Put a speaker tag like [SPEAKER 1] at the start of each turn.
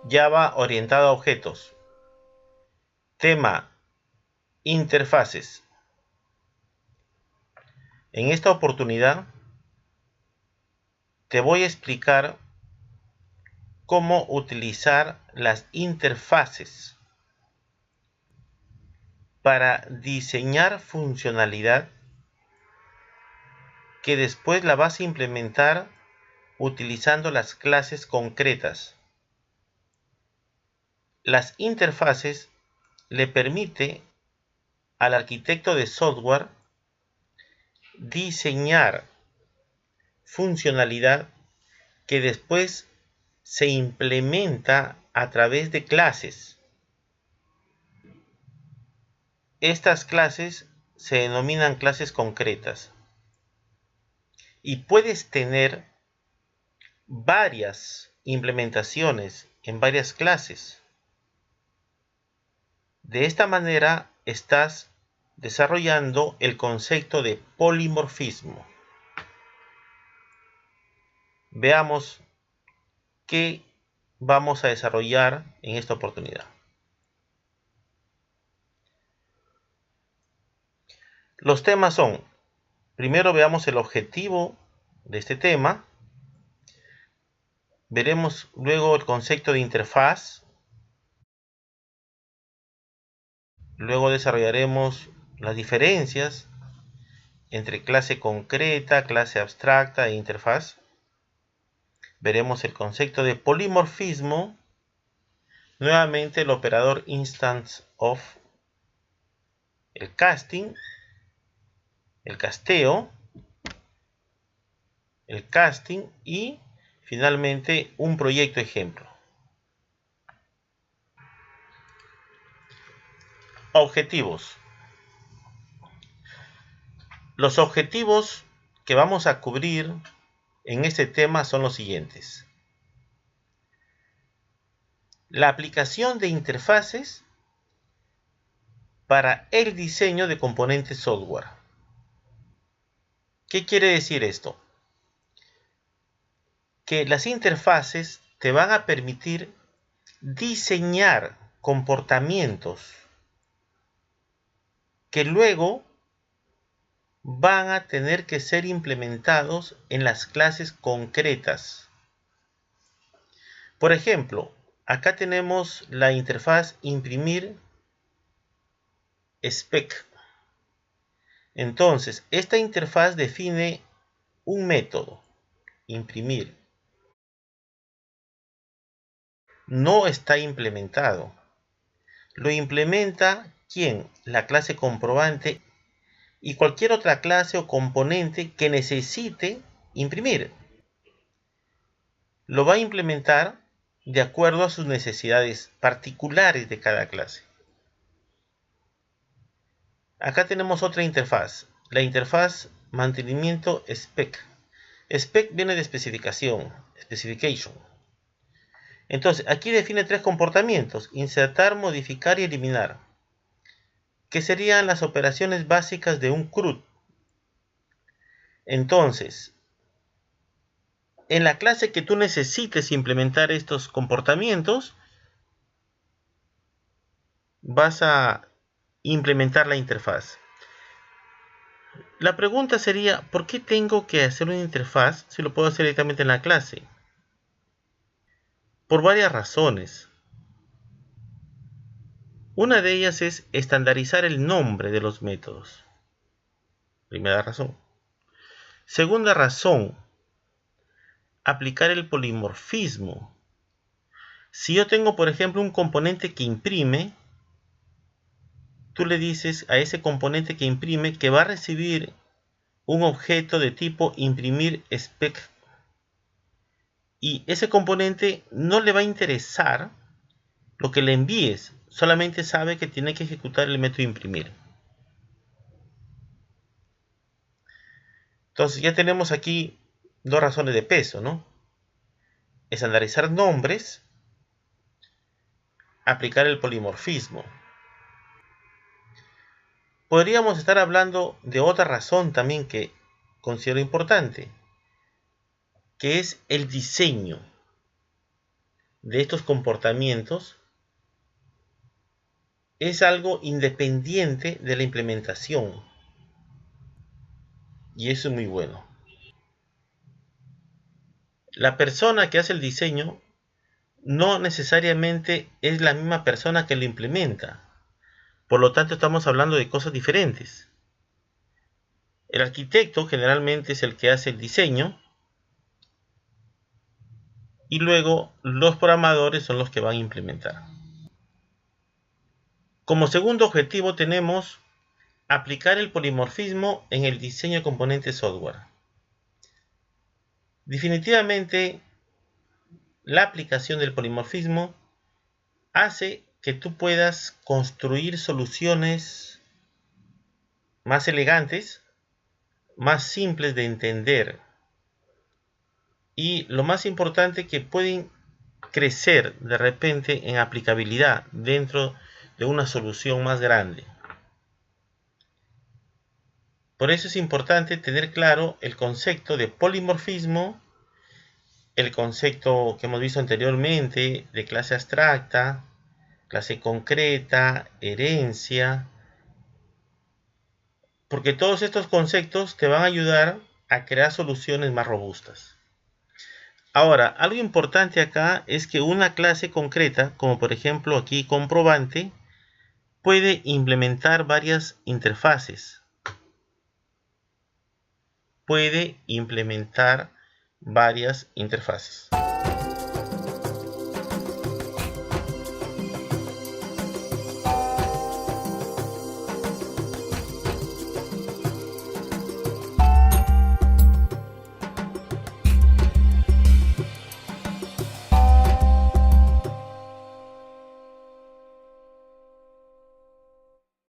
[SPEAKER 1] Java orientado a objetos. Tema: interfaces. En esta oportunidad te voy a explicar cómo utilizar las interfaces para diseñar funcionalidad que después la vas a implementar utilizando las clases concretas. Las interfaces le permite al arquitecto de software diseñar funcionalidad que después se implementa a través de clases. Estas clases se denominan clases concretas y puedes tener varias implementaciones en varias clases. De esta manera estás desarrollando el concepto de polimorfismo. Veamos qué vamos a desarrollar en esta oportunidad. Los temas son: primero veamos el objetivo de este tema, veremos luego el concepto de interfaz, luego desarrollaremos las diferencias entre clase concreta, clase abstracta e interfaz. Veremos el concepto de polimorfismo, nuevamente el operador instance of, el casting, el casteo, el casting y finalmente un proyecto ejemplo. Objetivos. Los objetivos que vamos a cubrir en este tema son los siguientes: la aplicación de interfaces para el diseño de componentes software. ¿Qué quiere decir esto? Que las interfaces te van a permitir diseñar comportamientos que luego van a tener que ser implementados en las clases concretas. Por ejemplo, acá tenemos la interfaz imprimir spec. Entonces, esta interfaz define un método, imprimir. No está implementado. Lo implementa ¿quién? La clase comprobante y cualquier otra clase o componente que necesite imprimir. Lo va a implementar de acuerdo a sus necesidades particulares de cada clase. Acá tenemos otra interfaz, la interfaz mantenimiento spec. Spec viene de especificación, specification. Entonces, aquí define tres comportamientos: insertar, modificar y eliminar, que serían las operaciones básicas de un CRUD. Entonces, en la clase que tú necesites implementar estos comportamientos, vas a implementar la interfaz. La pregunta sería: ¿por qué tengo que hacer una interfaz si lo puedo hacer directamente en la clase? Por varias razones. Una de ellas es estandarizar el nombre de los métodos. Primera razón. Segunda razón, aplicar el polimorfismo. Si yo tengo, por ejemplo, un componente que imprime, tú le dices a ese componente que imprime que va a recibir un objeto de tipo imprimir spec. Y ese componente no le va a interesar lo que le envíes, solamente sabe que tiene que ejecutar el método imprimir. Entonces ya tenemos aquí dos razones de peso, ¿no? Estandarizar nombres, aplicar el polimorfismo. Podríamos estar hablando de otra razón también que considero importante, que es el diseño. de estos comportamientos es algo independiente de la implementación. Y eso es muy bueno. La persona que hace el diseño no necesariamente es la misma persona que lo implementa. Por lo tanto, estamos hablando de cosas diferentes. El arquitecto generalmente es el que hace el diseño y luego los programadores son los que van a implementar. Como segundo objetivo tenemos aplicar el polimorfismo en el diseño de componentes software. Definitivamente, la aplicación del polimorfismo hace que tú puedas construir soluciones más elegantes, más simples de entender y lo más importante, que pueden crecer de repente en aplicabilidad dentro de una solución más grande. Por eso es importante tener claro el concepto de polimorfismo, el concepto que hemos visto anteriormente de clase abstracta, clase concreta, herencia, porque todos estos conceptos te van a ayudar a crear soluciones más robustas. Ahora, algo importante acá es que una clase concreta, como por ejemplo aquí comprobante, puede implementar varias interfaces.